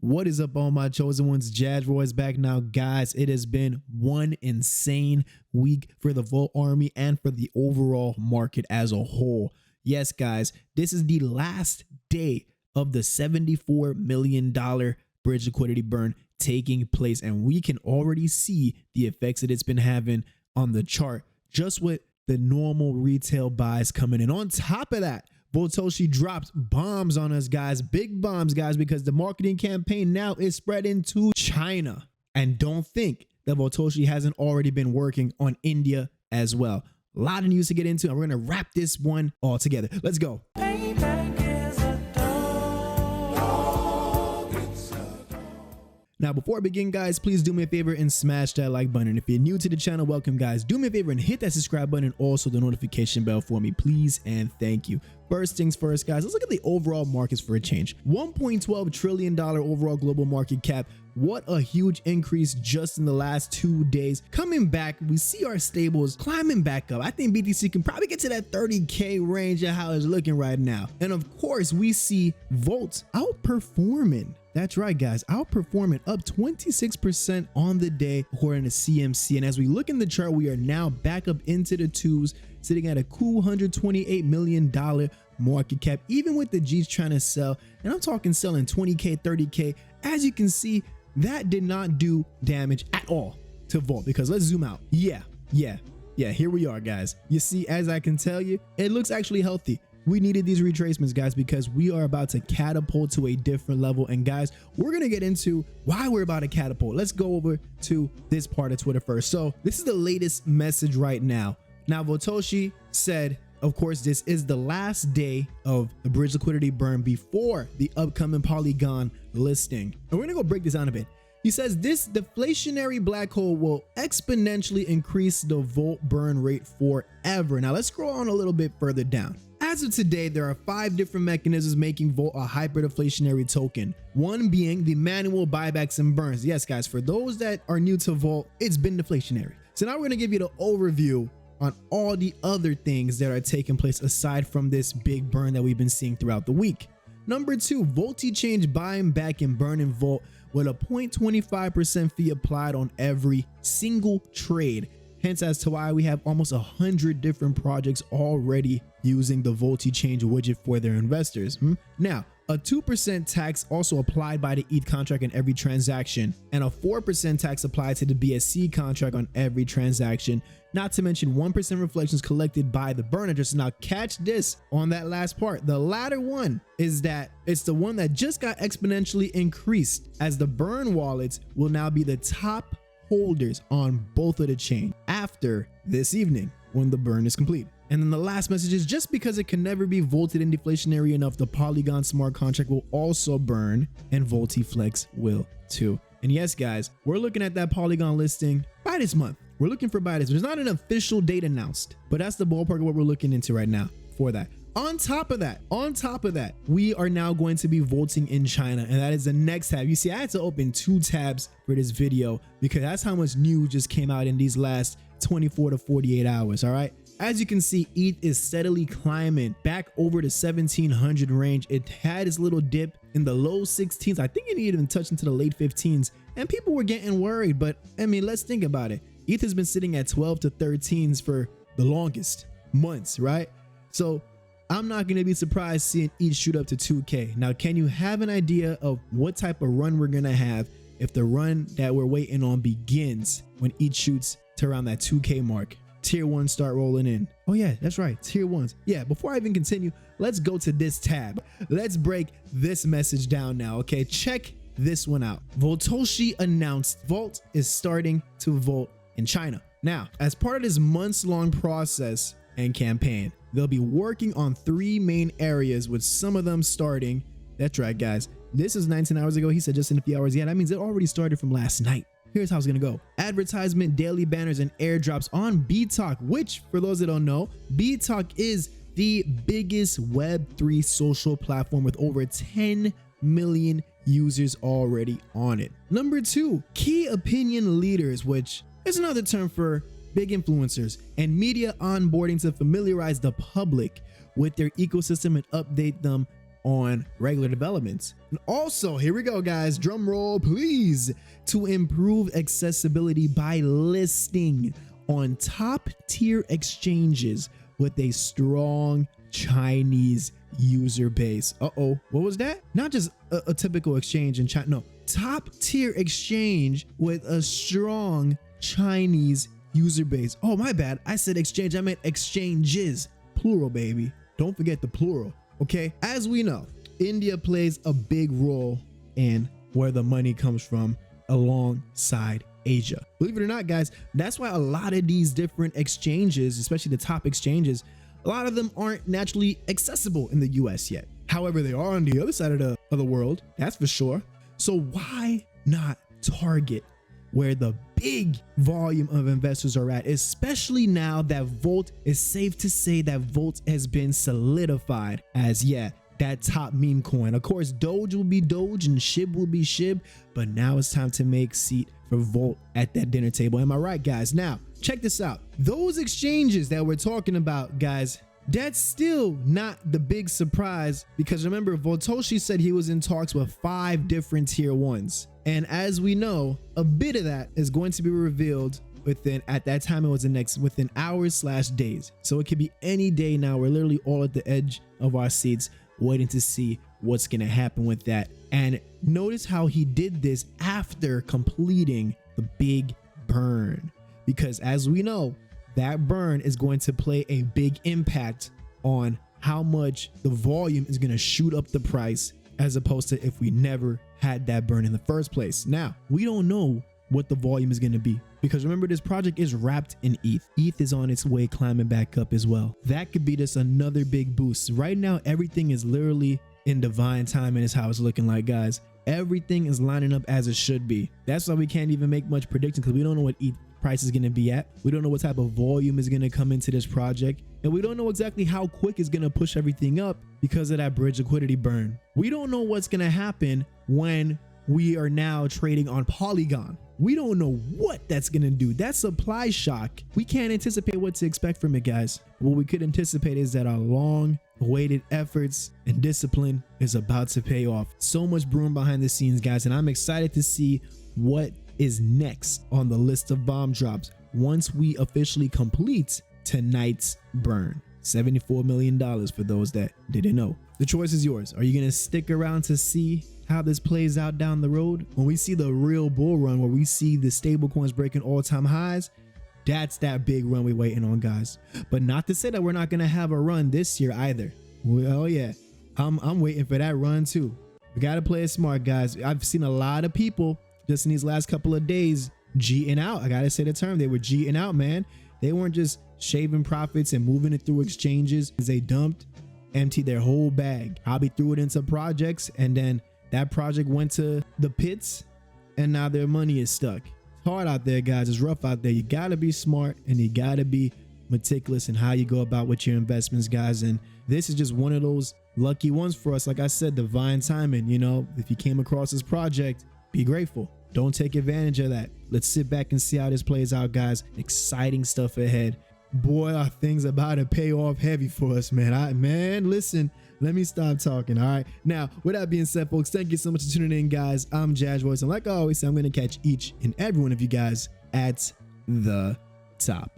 What is up, all my chosen ones? Jazz Roy is back now, guys. It has been one insane week for the Volt Army and for the overall market as a whole. Yes, guys, this is the last day of the $74 million bridge liquidity burn taking place, and we can already see the effects that it's been having on the chart just with the normal retail buys coming in. On top of that, Votoshi drops bombs on us, guys, big bombs, guys, because the marketing campaign now is spreading to China. And don't think that Votoshi hasn't already been working on India as well. A lot of news to get into, and we're going to wrap this one all together. Let's go. Now, before I begin, guys, please do me a favor and smash that like button. If you're new to the channel, welcome, guys. Do me a favor and hit that subscribe button and also the notification bell for me, please, and thank you. First things first, guys, let's look at the overall markets for a change. $1.12 trillion overall global market cap. What a huge increase just in the last 2 days. Coming back, we see our stables climbing back up. I think BTC can probably get to that 30K range of how it's looking right now. And of course, we see Volt outperforming. That's right, guys, outperforming, up 26% on the day according to CMC. And as we look in the chart, we are now back up into the twos, sitting at a cool $128 million market cap, even with the G's trying to sell. And I'm talking selling 20K, 30K. As you can see, that did not do damage at all to Volt, because let's zoom out. Yeah, here we are, guys. You see, as I can tell you, it looks actually healthy. We needed these retracements, guys, because we are about to catapult to a different level. And guys, we're going to get into why we're about to catapult. Let's go over to this part of Twitter first. So this is the latest message right now. Now, Votoshi said, of course, this is the last day of the bridge liquidity burn before the upcoming Polygon listing. And we're going to go break this down a bit. He says this deflationary black hole will exponentially increase the Volt burn rate forever. Now, let's scroll on a little bit further down. As of today, there are 5 different mechanisms making Volt a hyperdeflationary token. One being the manual buybacks and burns. Yes, guys, for those that are new to Volt, it's been deflationary. So now we're going to give you the overview on all the other things that are taking place aside from this big burn that we've been seeing throughout the week. Number 2, VoltiChange buying back and burning Volt with a 0.25% fee applied on every single trade. Hence as to why we have almost 100 different projects already using the VoltiChange widget for their investors. Now, a 2% tax also applied by the ETH contract on every transaction, and a 4% tax applied to the BSC contract on every transaction, not to mention 1% reflections collected by the burn address. Now catch this on that last part. The latter one is that it's the one that just got exponentially increased, as the burn wallets will now be the top holders on both of the chain after this evening when the burn is complete. And then the last message is, just because it can never be volted and deflationary enough, the Polygon smart contract will also burn, and VoltiFlex will too. And yes, guys, we're looking at that Polygon listing by this month. We're looking for by this. There's not an official date announced, but that's the ballpark of what we're looking into right now for that. On top of that, we are now going to be volting in China, and that is the next tab. You see, I had to open 2 tabs for this video because that's how much news just came out in these last 24 to 48 hours. All right. As you can see, ETH is steadily climbing back over the 1700 range. It had its little dip in the low 16s. I think it even touched into the late 15s, and people were getting worried. But I mean, let's think about it. ETH has been sitting at 12 to 13s for the longest months, right? So I'm not going to be surprised seeing ETH shoot up to 2K. Now, can you have an idea of what type of run we're going to have if the run that we're waiting on begins when ETH shoots to around that 2K mark? Tier 1 start rolling in. Oh yeah, that's right, tier 1s. Yeah, before I even continue, let's go to this tab. Let's break this message down now, okay? Check this one out. Votoshi announced Volt is starting to Volt in China. Now, as part of this months-long process and campaign, they'll be working on 3 main areas, with some of them starting. That's right, guys. This is 19 hours ago. He said just in a few hours. Yeah, that means it already started from last night. Here's how it's gonna go. Advertisement, daily banners, and airdrops on BeeTalk, which, for those that don't know, BeeTalk is the biggest Web3 social platform with over 10 million users already on it. Number 2, key opinion leaders, which is another term for big influencers, and media onboarding to familiarize the public with their ecosystem and update them on regular developments. And also, here we go, guys, drum roll please, to improve accessibility by listing on top tier exchanges with a strong Chinese user base. What was that? Not just a typical exchange in China, no, top tier exchange with a strong Chinese user base. Oh, my bad, I said exchange, I meant exchanges, plural, baby. Don't forget the plural. Okay, as we know, India plays a big role in where the money comes from alongside Asia. Believe it or not, guys, that's why a lot of these different exchanges, especially the top exchanges, a lot of them aren't naturally accessible in the US yet. However, they are on the other side of the world, that's for sure. So why not target where the big volume of investors are at, especially now that Volt is safe to say that Volt has been solidified as, yeah, that top meme coin. Of course, Doge will be Doge and SHIB will be SHIB, but now it's time to make seat for Volt at that dinner table. Am I right, guys? Now, check this out. Those exchanges that we're talking about, guys, that's still not the big surprise, because remember, Voltoshi said he was in talks with 5 different tier 1s. And as we know, a bit of that is going to be revealed within, at that time it was within hours/days. So it could be any day now. We're literally all at the edge of our seats waiting to see what's going to happen with that. And notice how he did this after completing the big burn, because as we know, that burn is going to play a big impact on how much the volume is going to shoot up the price, as opposed to if we never had that burn in the first place. Now, we don't know what the volume is going to be, because remember, this project is wrapped in ETH. ETH is on its way climbing back up as well. That could be just another big boost. Right now, everything is literally in divine timing is how it's looking like, guys. Everything is lining up as it should be. That's why we can't even make much prediction, because we don't know what ETH price is going to be at. We don't know what type of volume is going to come into this project, and we don't know exactly how quick it's going to push everything up because of that bridge liquidity burn. We don't know what's going to happen when we are now trading on Polygon. We don't know what that's going to do. That supply shock, we can't anticipate what to expect from it, guys. What we could anticipate is that our long awaited efforts and discipline is about to pay off. So much brewing behind the scenes, guys, and I'm excited to see what is next on the list of bomb drops once we officially complete tonight's burn. $74 million for those that didn't know. The choice is yours. Are you going to stick around to see how this plays out down the road? When we see the real bull run, where we see the stable coins breaking all-time highs, that's that big run we're waiting on, guys. But not to say that we're not going to have a run this year either. Well, yeah, I'm waiting for that run too. We got to play it smart, guys. I've seen a lot of people just in these last couple of days G-ing out. I gotta say the term, they were G-ing out, man. They weren't just shaving profits and moving it through exchanges. They emptied their whole bag. Probably threw it into projects, and then that project went to the pits, and now their money is stuck. It's hard out there, guys. It's rough out there. You gotta be smart, and you gotta be meticulous in how you go about with your investments, guys. And this is just one of those lucky ones for us. Like I said, divine timing. You know, if you came across this project, be grateful. Don't take advantage of that. Let's sit back and see how this plays out, guys. Exciting stuff ahead. Boy, are things about to pay off heavy for us, man. Man, listen, let me stop talking. All right. Now, with that being said, folks, thank you so much for tuning in, guys. I'm Jazz Voice, and like I always say, I'm going to catch each and every one of you guys at the top.